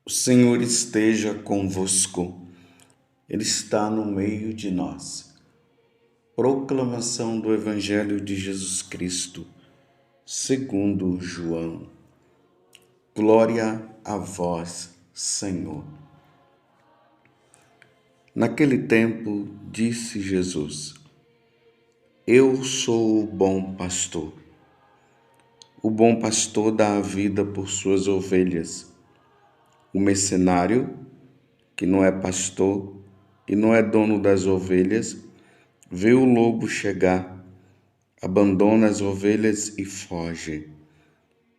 O Senhor esteja convosco, Ele está no meio de nós. Proclamação do Evangelho de Jesus Cristo, segundo João. Glória a vós, Senhor. Naquele tempo, disse Jesus: Eu sou o bom pastor. O bom pastor dá a vida por suas ovelhas. O mercenário, que não é pastor e não é dono das ovelhas, vê o lobo chegar, abandona as ovelhas e foge.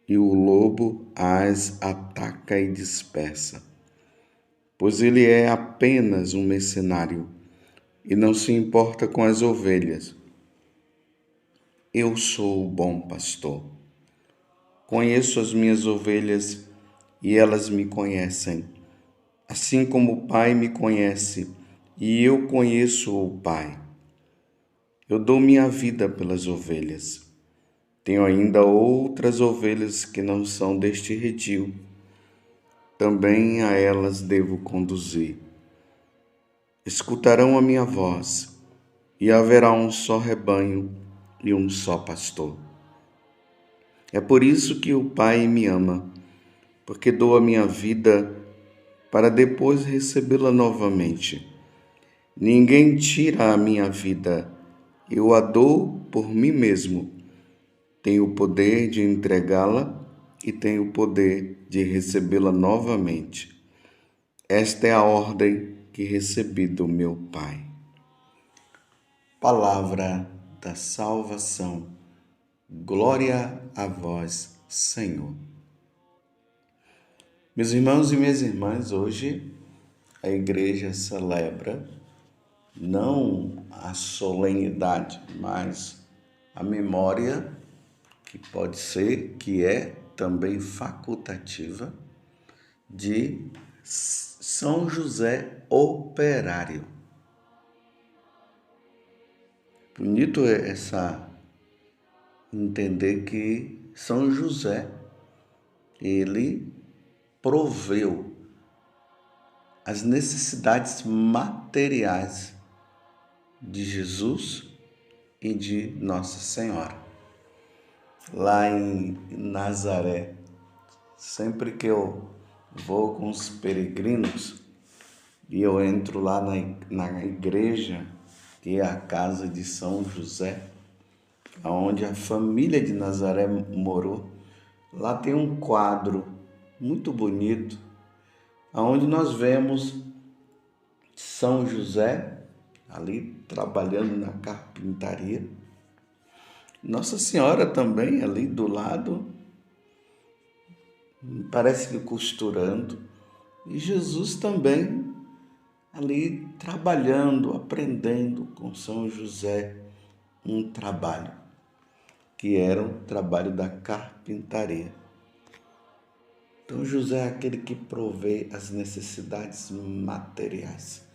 E o lobo as ataca e dispersa, pois ele é apenas um mercenário e não se importa com as ovelhas. Eu sou o bom pastor. Conheço as minhas ovelhas e elas me conhecem, assim como o Pai me conhece e eu conheço o Pai. Eu dou minha vida pelas ovelhas. Tenho ainda outras ovelhas que não são deste redil. Também a elas devo conduzir. Escutarão a minha voz, e haverá um só rebanho e um só pastor. É por isso que o Pai me ama, porque dou a minha vida para depois recebê-la novamente. Ninguém tira a minha vida, eu a dou por mim mesmo. Tenho o poder de entregá-la e tenho o poder de recebê-la novamente. Esta é a ordem que recebi do meu Pai. Palavra da salvação. Glória a vós, Senhor. Meus irmãos e minhas irmãs, hoje a igreja celebra não a solenidade, mas a memória, que pode ser, que é também facultativa, de São José Operário. Bonito é entender que São José, ele proveu as necessidades materiais de Jesus e de Nossa Senhora. Lá em Nazaré, sempre que eu vou com os peregrinos e eu entro lá na igreja, que é a casa de São José, onde a família de Nazaré morou, lá tem um quadro muito bonito, onde nós vemos São José ali trabalhando na carpintaria, Nossa Senhora também ali do lado, parece que costurando, e Jesus também ali trabalhando, aprendendo com São José um trabalho, que era o trabalho da carpintaria. Então José é aquele que provê as necessidades materiais.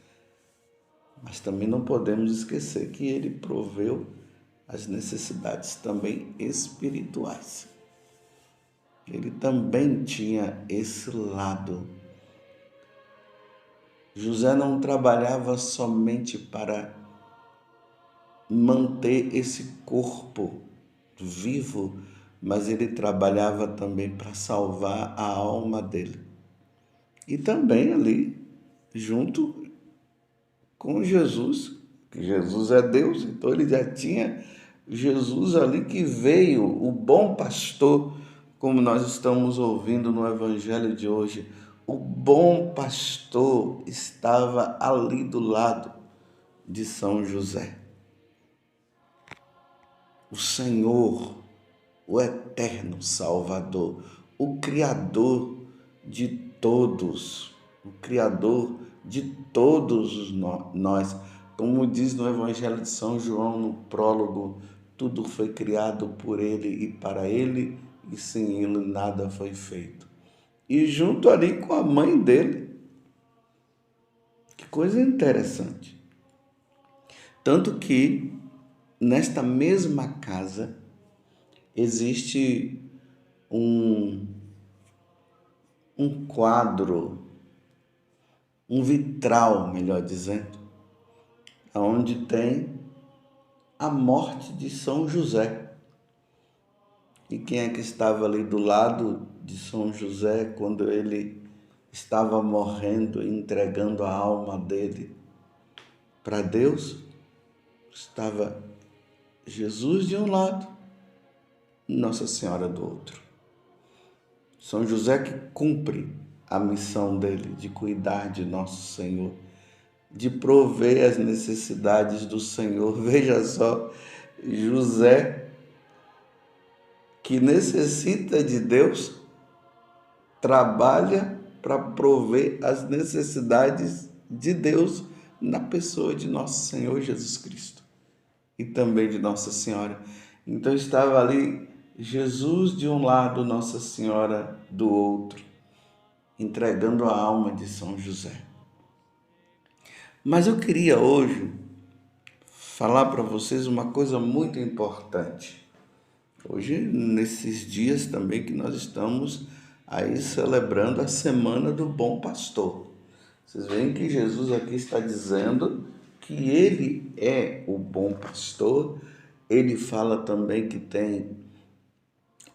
Mas também não podemos esquecer que ele proveu as necessidades também espirituais. Ele também tinha esse lado. José não trabalhava somente para manter esse corpo vivo, mas ele trabalhava também para salvar a alma dele. E também ali, junto com Jesus, que Jesus é Deus, então ele já tinha Jesus ali que veio, o bom pastor, como nós estamos ouvindo no Evangelho de hoje. O bom pastor estava ali do lado de São José. O Senhor, o eterno Salvador, o Criador de todos, o Criador de todos nós. Como diz no Evangelho de São João, no prólogo, tudo foi criado por Ele e para Ele, e sem Ele nada foi feito. E junto ali com a mãe dele. Que coisa interessante. Tanto que nesta mesma casa existe um um quadro, um vitral, melhor dizendo, onde tem a morte de São José. E quem é que estava ali do lado de São José quando ele estava morrendo, entregando a alma dele para Deus? Estava Jesus de um lado, Nossa Senhora do outro. São José que cumpre a missão dele de cuidar de nosso Senhor, de prover as necessidades do Senhor. Veja só, José, que necessita de Deus, trabalha para prover as necessidades de Deus na pessoa de nosso Senhor Jesus Cristo e também de Nossa Senhora. Então estava ali Jesus de um lado, Nossa Senhora do outro, entregando a alma de São José. Mas eu queria hoje falar para vocês uma coisa muito importante. Hoje, nesses dias também que nós estamos aí celebrando a Semana do Bom Pastor. Vocês veem que Jesus aqui está dizendo que ele é o bom pastor. Ele fala também que tem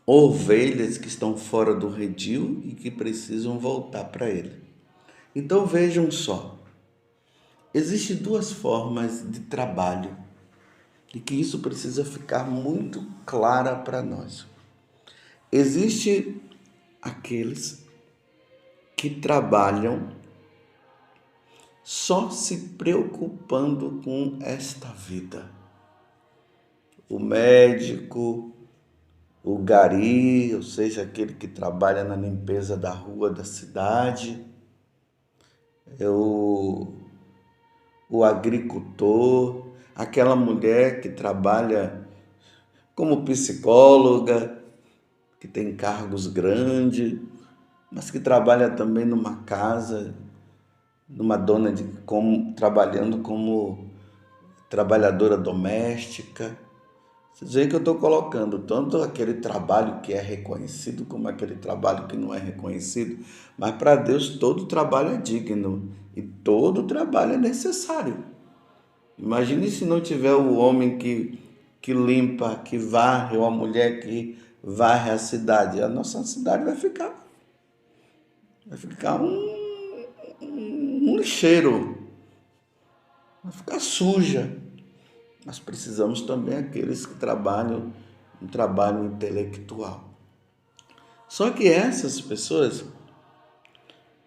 ovelhas que estão fora do redil e que precisam voltar para ele. Então vejam só, existem duas formas de trabalho e que isso precisa ficar muito clara para nós. Existem aqueles que trabalham só se preocupando com esta vida. O médico, o gari, ou seja, aquele que trabalha na limpeza da rua da cidade, o agricultor, aquela mulher que trabalha como psicóloga, que tem cargos grandes, mas que trabalha também numa casa, trabalhando como trabalhadora doméstica. Vocês veem que eu estou colocando tanto aquele trabalho que é reconhecido como aquele trabalho que não é reconhecido, mas para Deus todo trabalho é digno e todo trabalho é necessário. Imagine se não tiver o homem que limpa, que varre, ou a mulher que varre a cidade. A nossa cidade vai ficar um lixeiro, vai ficar suja. Mas precisamos também aqueles que trabalham um trabalho intelectual. Só que essas pessoas,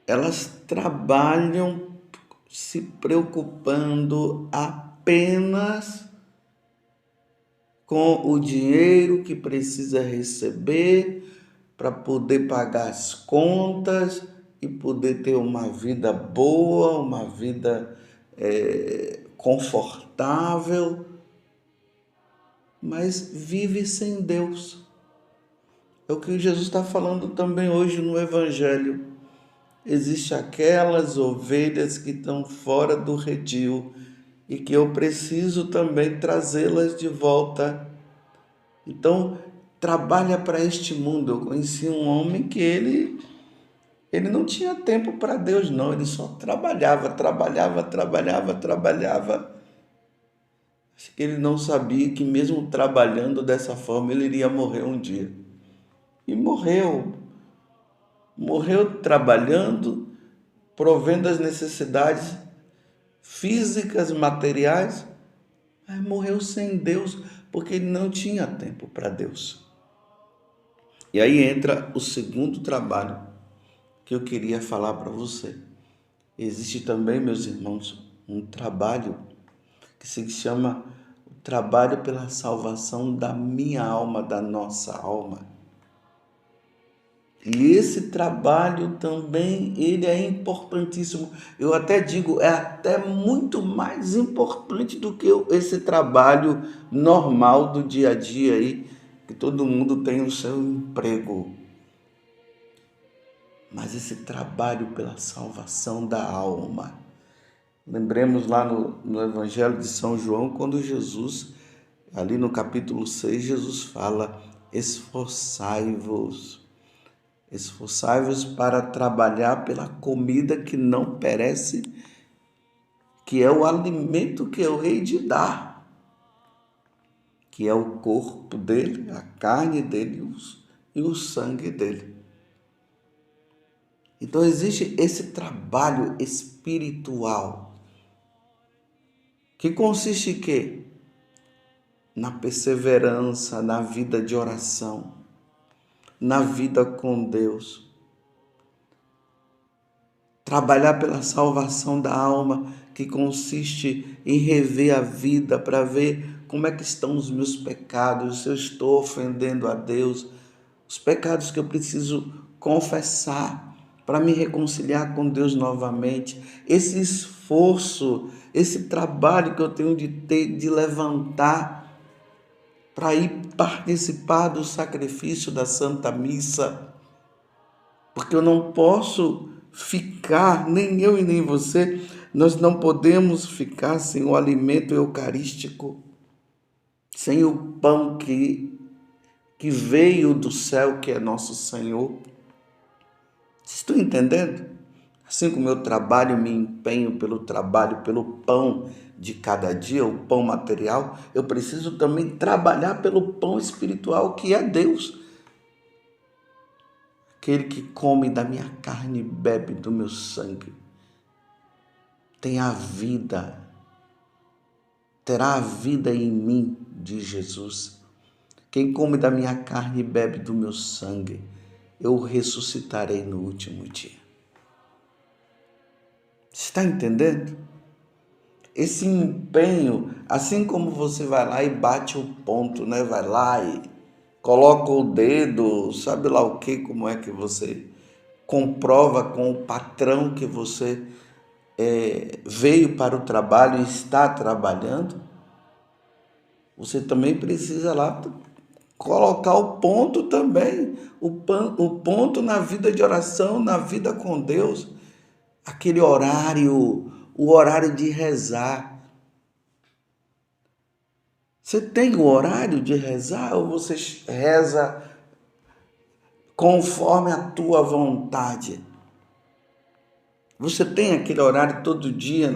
elas trabalham se preocupando apenas com o dinheiro que precisa receber para poder pagar as contas e poder ter uma vida boa, uma vida confortável, mas vive sem Deus. É o que Jesus está falando também hoje no Evangelho. Existem aquelas ovelhas que estão fora do redil e que eu preciso também trazê-las de volta. Então, trabalha para este mundo. Eu conheci um homem que ele não tinha tempo para Deus, não. Ele só trabalhava. Acho que ele não sabia que mesmo trabalhando dessa forma, ele iria morrer um dia. E morreu. Morreu trabalhando, provendo as necessidades físicas, materiais, mas morreu sem Deus, porque ele não tinha tempo para Deus. E aí entra o segundo trabalho que eu queria falar para você. Existe também, meus irmãos, um trabalho que se chama o trabalho pela salvação da minha alma, da nossa alma. E esse trabalho também, ele é importantíssimo. Eu até digo, é até muito mais importante do que esse trabalho normal do dia a dia aí, que todo mundo tem o seu emprego. Mas esse trabalho pela salvação da alma. Lembremos lá no Evangelho de São João, quando Jesus, ali no capítulo 6, Jesus fala: esforçai-vos Esforçai-vos para trabalhar pela comida que não perece, que é o alimento que eu hei de dar, que é o corpo dele, a carne dele e o sangue dele. Então existe esse trabalho espiritual, que consiste em quê? Na perseverança, na vida de oração, na vida com Deus. Trabalhar pela salvação da alma, que consiste em rever a vida para ver como é que estão os meus pecados, se eu estou ofendendo a Deus, os pecados que eu preciso confessar para me reconciliar com Deus novamente. Esse esforço, esse trabalho que eu tenho de ter, de levantar para ir participar do sacrifício da Santa Missa, porque eu não posso ficar, nem eu e nem você, nós não podemos ficar sem o alimento eucarístico, sem o pão que veio do céu, que é nosso Senhor. Vocês estão entendendo? Assim como eu trabalho, me empenho pelo trabalho, pelo pão de cada dia, o pão material, eu preciso também trabalhar pelo pão espiritual, que é Deus. Aquele que come da minha carne e bebe do meu sangue tem a vida, terá a vida em mim, diz Jesus. Quem come da minha carne e bebe do meu sangue, eu ressuscitarei no último dia. Está entendendo? Esse empenho, assim como você vai lá e bate o ponto, né? Vai lá e coloca o dedo, sabe lá o que, como é que você comprova com o patrão que você veio para o trabalho e está trabalhando, você também precisa lá colocar o ponto também, o ponto na vida de oração, na vida com Deus, aquele horário, o horário de rezar. Você tem o horário de rezar ou você reza conforme a tua vontade? Você tem aquele horário todo dia,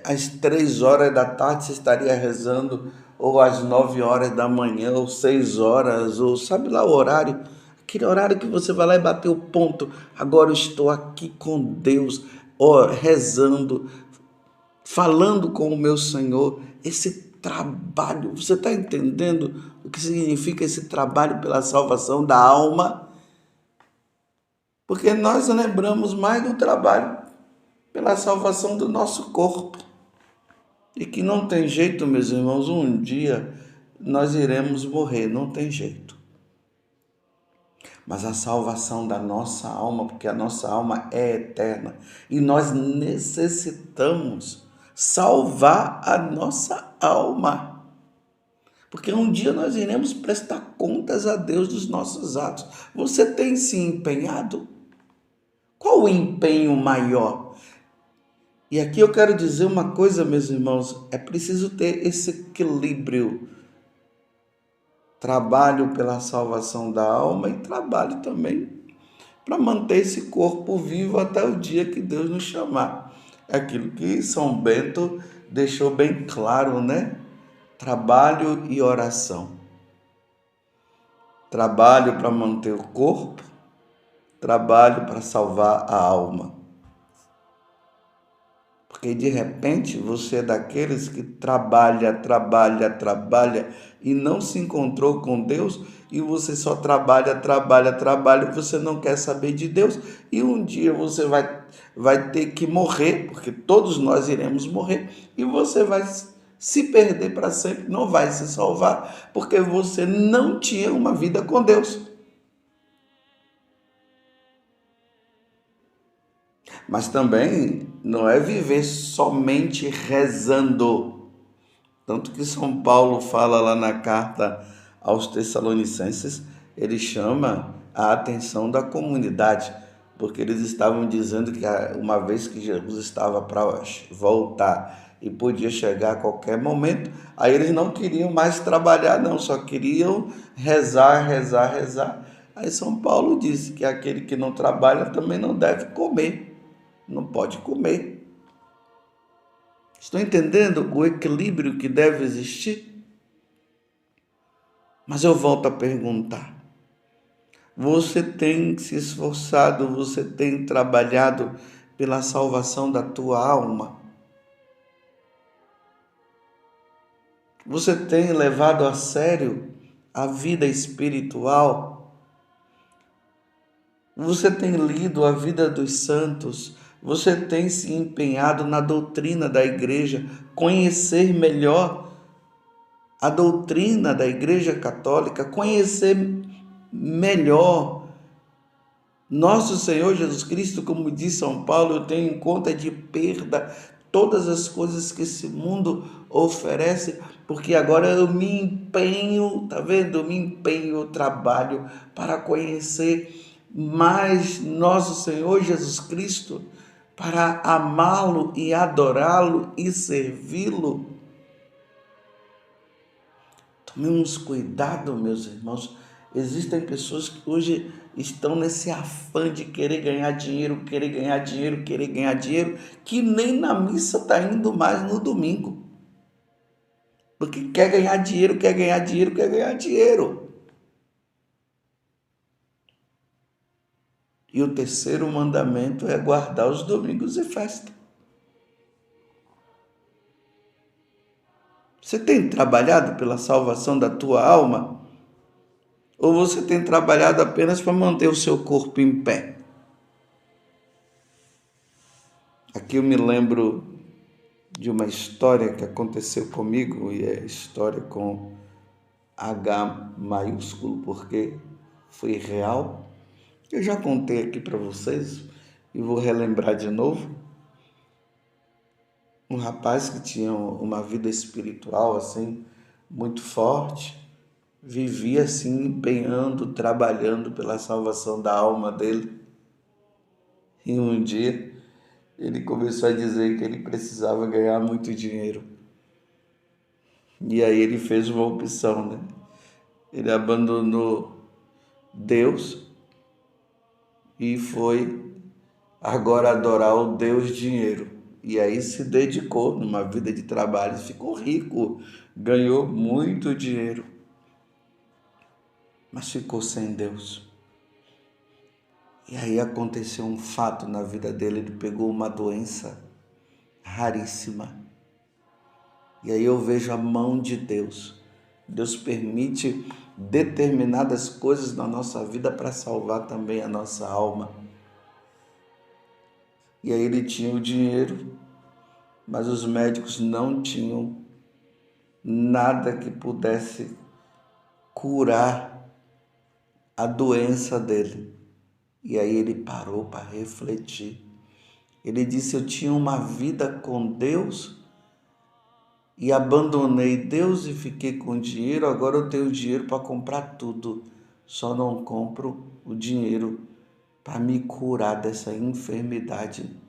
às 3 horas da tarde você estaria rezando, ou às 9 horas da manhã, ou 6 horas, ou sabe lá o horário, aquele horário que você vai lá e bater o ponto. Agora eu estou aqui com Deus, rezando, falando com o meu Senhor. Esse trabalho, você está entendendo o que significa esse trabalho pela salvação da alma? Porque nós lembramos mais do trabalho pela salvação do nosso corpo. E que não tem jeito, meus irmãos, um dia nós iremos morrer, não tem jeito. Mas a salvação da nossa alma, porque a nossa alma é eterna, e nós necessitamos salvar a nossa alma. Porque um dia nós iremos prestar contas a Deus dos nossos atos. Você tem se empenhado? Qual o empenho maior? E aqui eu quero dizer uma coisa, meus irmãos, é preciso ter esse equilíbrio. Trabalho pela salvação da alma e trabalho também para manter esse corpo vivo até o dia que Deus nos chamar. É aquilo que São Bento deixou bem claro, né? Trabalho e oração. Trabalho para manter o corpo, trabalho para salvar a alma. Porque de repente você é daqueles que trabalha e não se encontrou com Deus, e você só trabalha, você não quer saber de Deus, e um dia você vai ter que morrer, porque todos nós iremos morrer, e você vai se perder para sempre, não vai se salvar, porque você não tinha uma vida com Deus. Mas também não é viver somente rezando. Tanto que São Paulo fala lá na carta aos Tessalonicenses, ele chama a atenção da comunidade, porque eles estavam dizendo que uma vez que Jesus estava para voltar e podia chegar a qualquer momento, aí eles não queriam mais trabalhar não, só queriam rezar. Aí São Paulo disse que aquele que não trabalha também não deve comer, não pode comer. Estão entendendo o equilíbrio que deve existir? Mas eu volto a perguntar: você tem se esforçado, você tem trabalhado pela salvação da tua alma? Você tem levado a sério a vida espiritual? Você tem lido a vida dos santos? Você tem se empenhado na doutrina da igreja, conhecer melhor a doutrina da Igreja Católica, conhecer melhor nosso Senhor Jesus Cristo, como diz São Paulo, eu tenho em conta de perda todas as coisas que esse mundo oferece, porque agora eu me empenho, tá vendo? Eu me empenho, eu trabalho para conhecer mais nosso Senhor Jesus Cristo, para amá-lo e adorá-lo e servi-lo. Tomemos cuidado, meus irmãos. Existem pessoas que hoje estão nesse afã de querer ganhar dinheiro, querer ganhar dinheiro, querer ganhar dinheiro, que nem na missa está indo mais no domingo. Porque quer ganhar dinheiro, quer ganhar dinheiro, quer ganhar dinheiro. E o terceiro mandamento é guardar os domingos e festa. Você tem trabalhado pela salvação da tua alma? Ou você tem trabalhado apenas para manter o seu corpo em pé? Aqui eu me lembro de uma história que aconteceu comigo, e é história com H maiúsculo, porque foi real. Eu já contei aqui para vocês e vou relembrar de novo. Um rapaz que tinha uma vida espiritual assim muito forte, vivia assim empenhando, trabalhando pela salvação da alma dele. E um dia ele começou a dizer que ele precisava ganhar muito dinheiro. E aí ele fez uma opção, né? Ele abandonou Deus e foi agora adorar o Deus dinheiro. E aí se dedicou numa vida de trabalho, ficou rico, ganhou muito dinheiro, mas ficou sem Deus. E aí aconteceu um fato na vida dele, ele pegou uma doença raríssima. E aí eu vejo a mão de Deus. Deus permite determinadas coisas na nossa vida para salvar também a nossa alma. E aí ele tinha o dinheiro, mas os médicos não tinham nada que pudesse curar a doença dele. E aí ele parou para refletir. Ele disse: eu tinha uma vida com Deus e abandonei Deus e fiquei com dinheiro, agora eu tenho dinheiro para comprar tudo, só não compro o dinheiro para me curar dessa enfermidade.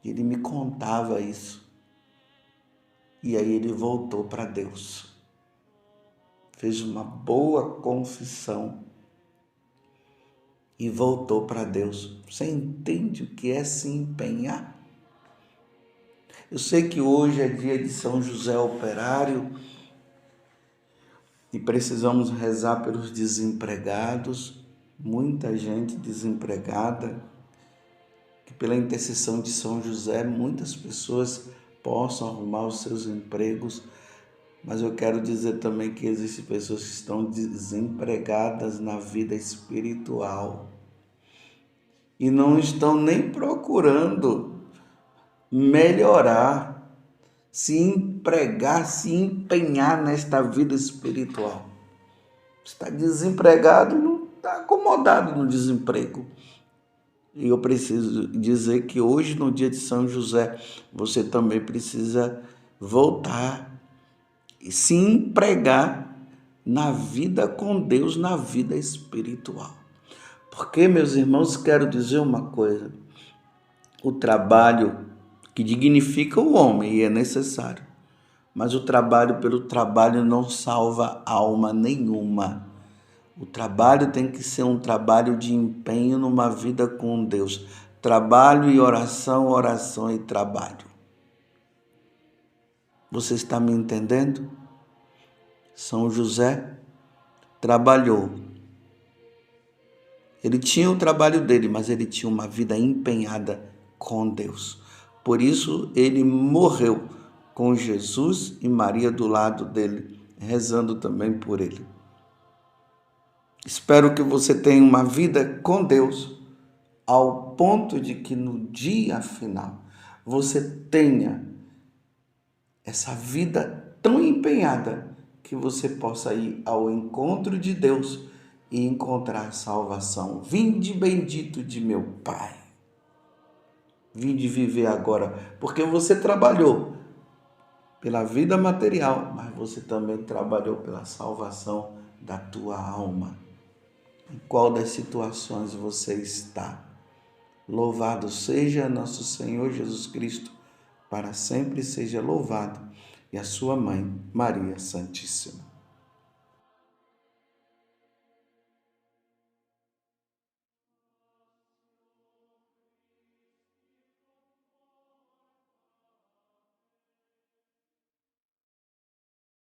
Ele me contava isso. E aí ele voltou para Deus. Fez uma boa confissão e voltou para Deus. Você entende o que é se empenhar? Eu sei que hoje é dia de São José Operário e precisamos rezar pelos desempregados, muita gente desempregada, que pela intercessão de São José muitas pessoas possam arrumar os seus empregos, mas eu quero dizer também que existem pessoas que estão desempregadas na vida espiritual e não estão nem procurando melhorar, se empregar, se empenhar nesta vida espiritual. Está desempregado, não está acomodado no desemprego. E eu preciso dizer que hoje, no dia de São José, você também precisa voltar e se empregar na vida com Deus, na vida espiritual. Porque, meus irmãos, quero dizer uma coisa: o trabalho que dignifica o homem e é necessário, mas o trabalho pelo trabalho não salva alma nenhuma. O trabalho tem que ser um trabalho de empenho numa vida com Deus. Trabalho e oração, oração e trabalho. Você está me entendendo? São José trabalhou. Ele tinha o trabalho dele, mas ele tinha uma vida empenhada com Deus. Por isso ele morreu com Jesus e Maria do lado dele, rezando também por ele. Espero que você tenha uma vida com Deus, ao ponto de que no dia final você tenha essa vida tão empenhada que você possa ir ao encontro de Deus e encontrar salvação. Vinde bendito de meu Pai. Vinde viver agora, porque você trabalhou pela vida material, mas você também trabalhou pela salvação da tua alma. Em qual das situações você está? Louvado seja nosso Senhor Jesus Cristo, para sempre seja louvado, e a sua mãe, Maria Santíssima.